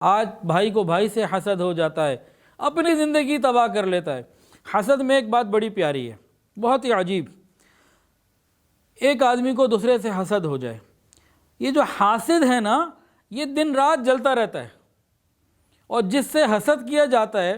آج بھائی کو بھائی سے حسد ہو جاتا ہے، اپنی زندگی تباہ کر لیتا ہے۔ حسد میں ایک بات بڑی پیاری ہے، بہت ہی عجیب، ایک آدمی کو دوسرے سے حسد ہو جائے، یہ جو حاسد ہے نا، یہ دن رات جلتا رہتا ہے، اور جس سے حسد کیا جاتا ہے،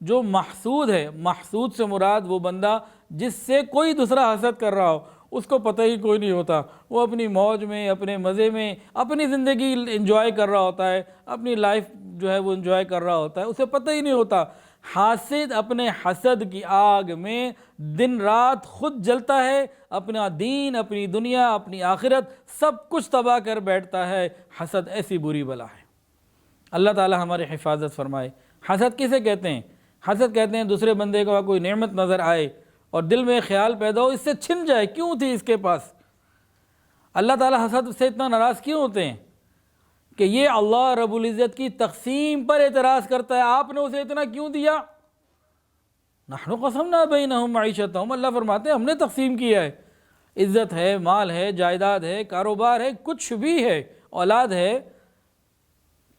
جو محسود ہے، محسود سے مراد وہ بندہ جس سے کوئی دوسرا حسد کر رہا ہو، اس کو پتہ ہی کوئی نہیں ہوتا، وہ اپنی موج میں، اپنے مزے میں، اپنی زندگی انجوائے کر رہا ہوتا ہے، اپنی لائف جو ہے وہ انجوائے کر رہا ہوتا ہے، اسے پتہ ہی نہیں ہوتا۔ حاسد اپنے حسد کی آگ میں دن رات خود جلتا ہے، اپنا دین، اپنی دنیا، اپنی آخرت سب کچھ تباہ کر بیٹھتا ہے۔ حسد ایسی بری بلا ہے، اللہ تعالی ہماری حفاظت فرمائے۔ حسد کسے کہتے ہیں؟ حسد کہتے ہیں دوسرے بندے کو کوئی نعمت نظر آئے اور دل میں خیال پیدا ہو اس سے چھن جائے، کیوں تھی اس کے پاس؟ اللہ تعالی حسد سے اتنا ناراض کیوں ہوتے ہیں کہ یہ اللہ رب العزت کی تقسیم پر اعتراض کرتا ہے، آپ نے اسے اتنا کیوں دیا؟ نحن قسمنا بینہم معیشتہم، اللہ فرماتے ہیں ہم نے تقسیم کیا ہے، عزت ہے، مال ہے، جائیداد ہے، کاروبار ہے، کچھ بھی ہے، اولاد ہے،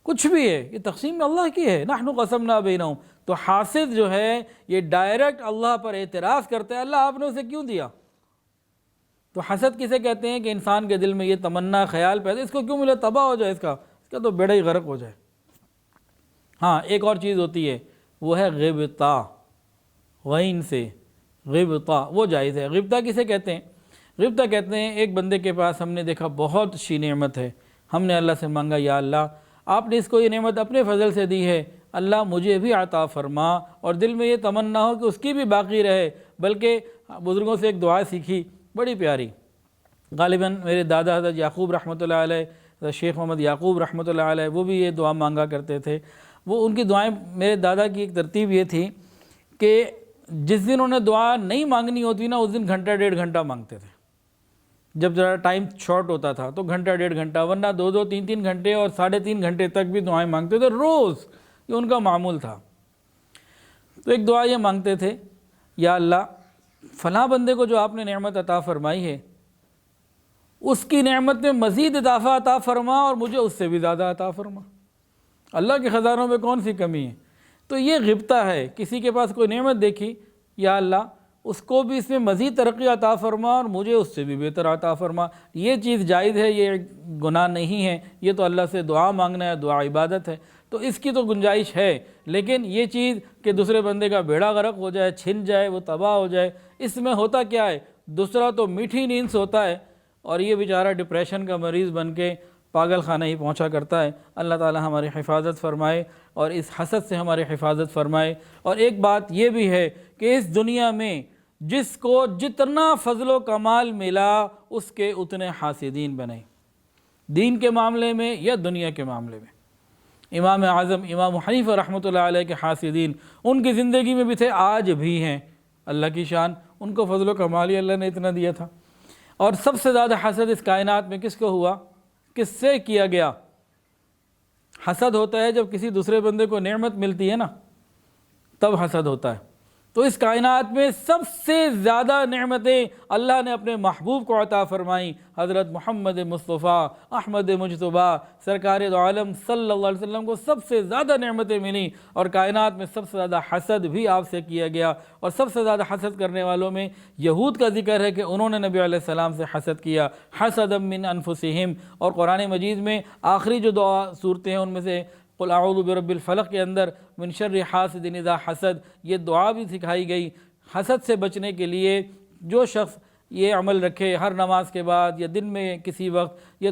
کچھ بھی ہے، یہ تقسیم اللہ کی ہے۔ نحن قسمنا بینہم، تو حاسد جو ہے یہ ڈائریکٹ اللہ پر اعتراض کرتا ہے، اللہ آپ نے اسے کیوں دیا؟ تو حسد کسے کہتے ہیں کہ انسان کے دل میں یہ تمنا خیال پیدا، اس کو کیوں ملے، تباہ ہو جائے، اس کا تو بیڑا ہی غرق ہو جائے۔ ہاں ایک اور چیز ہوتی ہے، وہ ہے غبطہ، غین سے غبطہ، وہ جائز ہے۔ غبطہ کسے کہتے ہیں؟ غبطہ کہتے ہیں ایک بندے کے پاس ہم نے دیکھا بہت اچھی نعمت ہے، ہم نے اللہ سے مانگا یا اللہ آپ نے اس کو یہ نعمت اپنے فضل سے دی ہے، اللہ مجھے بھی عطا فرما، اور دل میں یہ تمنا ہو کہ اس کی بھی باقی رہے۔ بلکہ بزرگوں سے ایک دعا سیکھی بڑی پیاری، غالباً میرے دادا حضرت یعقوب رحمۃ اللہ علیہ، شیخ محمد یعقوب رحمۃ اللہ علیہ، وہ بھی یہ دعا مانگا کرتے تھے۔ وہ ان کی دعائیں، میرے دادا کی ایک ترتیب یہ تھی کہ جس دن انہیں دعا نہیں مانگنی ہوتی نا، اس دن گھنٹہ ڈیڑھ گھنٹہ مانگتے تھے، جب ذرا ٹائم شارٹ ہوتا تھا تو گھنٹہ ڈیڑھ گھنٹہ، ورنہ دو دو تین تین گھنٹے اور 3.5 گھنٹے تک بھی دعائیں مانگتے تھے روز، یہ ان کا معمول تھا۔ تو ایک دعا یہ مانگتے تھے، یا اللہ فلاں بندے کو جو آپ نے نعمت عطا فرمائی ہے اس کی نعمت میں مزید اضافہ عطا فرما، اور مجھے اس سے بھی زیادہ عطا فرما، اللہ کے خزانوں میں کون سی کمی ہے؟ تو یہ غبطہ ہے، کسی کے پاس کوئی نعمت دیکھی، یا اللہ اس کو بھی اس میں مزید ترقی عطا فرما اور مجھے اس سے بھی بہتر عطا فرما۔ یہ چیز جائز ہے، یہ گناہ نہیں ہے، یہ تو اللہ سے دعا مانگنا ہے، دعا عبادت ہے، تو اس کی تو گنجائش ہے۔ لیکن یہ چیز کہ دوسرے بندے کا بیڑا غرق ہو جائے، چھن جائے، وہ تباہ ہو جائے، اس میں ہوتا کیا ہے؟ دوسرا تو میٹھی نیند سوتا ہے اور یہ بیچارہ ڈپریشن کا مریض بن کے پاگل خانہ ہی پہنچا کرتا ہے۔ اللہ تعالی ہماری حفاظت فرمائے اور اس حسد سے ہماری حفاظت فرمائے۔ اور ایک بات یہ بھی ہے کہ اس دنیا میں جس کو جتنا فضل و کمال ملا اس کے اتنے حاسدین بنے، دین کے معاملے میں یا دنیا کے معاملے میں۔ امام اعظم امام حنیفہ رحمۃ اللہ علیہ کے حاسدین ان کی زندگی میں بھی تھے، آج بھی ہیں، اللہ کی شان، ان کو فضل و کمال ہی اللہ نے اتنا دیا تھا۔ اور سب سے زیادہ حسد اس کائنات میں کس کو ہوا؟ کس سے کیا گیا؟ حسد ہوتا ہے جب کسی دوسرے بندے کو نعمت ملتی ہے نا، تب حسد ہوتا ہے۔ تو اس کائنات میں سب سے زیادہ نعمتیں اللہ نے اپنے محبوب کو عطا فرمائیں، حضرت محمد مصطفیٰ احمد مجتبیٰ سرکار دو عالم صلی اللہ علیہ وسلم کو سب سے زیادہ نعمتیں ملیں، اور کائنات میں سب سے زیادہ حسد بھی آپ سے کیا گیا۔ اور سب سے زیادہ حسد کرنے والوں میں یہود کا ذکر ہے کہ انہوں نے نبی علیہ السلام سے حسد کیا، حسدا من انفسہم۔ اور قرآن مجید میں آخری جو دعا صورتیں ہیں ان میں سے قل اعوذ برب الفلق کے اندر من شر حاسد اذا حسد، یہ دعا بھی سکھائی گئی۔ حسد سے بچنے کے لیے جو شخص یہ عمل رکھے، ہر نماز کے بعد یا دن میں کسی وقت یہ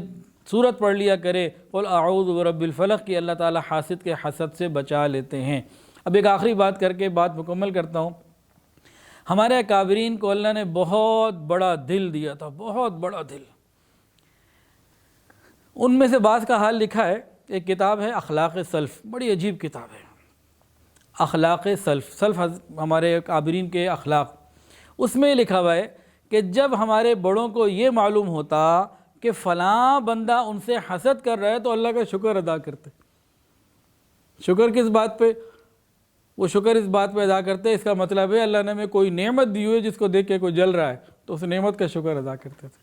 سورت پڑھ لیا کرے قل اعوذ برب الفلق، کی اللہ تعالی حاسد کے حسد سے بچا لیتے ہیں۔ اب ایک آخری بات کر کے بات مکمل کرتا ہوں۔ ہمارے اکابرین کو اللہ نے بہت بڑا دل دیا تھا، بہت بڑا دل۔ ان میں سے بعض کا حال لکھا ہے، ایک کتاب ہے اخلاق سلف، بڑی عجیب کتاب ہے، اخلاق سلف، سلف ہمارے اکابرین کے اخلاق۔ اس میں لکھا ہوا ہے کہ جب ہمارے بڑوں کو یہ معلوم ہوتا کہ فلاں بندہ ان سے حسد کر رہا ہے تو اللہ کا شکر ادا کرتے۔ شکر کس بات پہ؟ وہ شکر اس بات پہ ادا کرتے، اس کا مطلب ہے اللہ نے ہمیں کوئی نعمت دی ہوئی ہے جس کو دیکھ کے کوئی جل رہا ہے تو اس نعمت کا شکر ادا کرتے تھے۔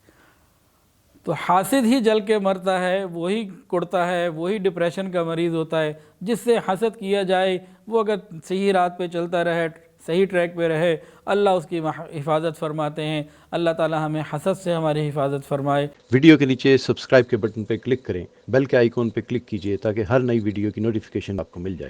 تو حاسد ہی جل کے مرتا ہے، وہی کڑتا ہے، وہی ڈپریشن کا مریض ہوتا ہے۔ جس سے حسد کیا جائے وہ اگر صحیح رات پہ چلتا رہے، صحیح ٹریک پہ رہے، اللہ اس کی حفاظت فرماتے ہیں۔ اللہ تعالی ہمیں حسد سے ہماری حفاظت فرمائے۔ ویڈیو کے نیچے سبسکرائب کے بٹن پہ کلک کریں، بیل کے آئیکن پہ کلک کیجئے تاکہ ہر نئی ویڈیو کی نوٹیفیکیشن آپ کو مل جائے۔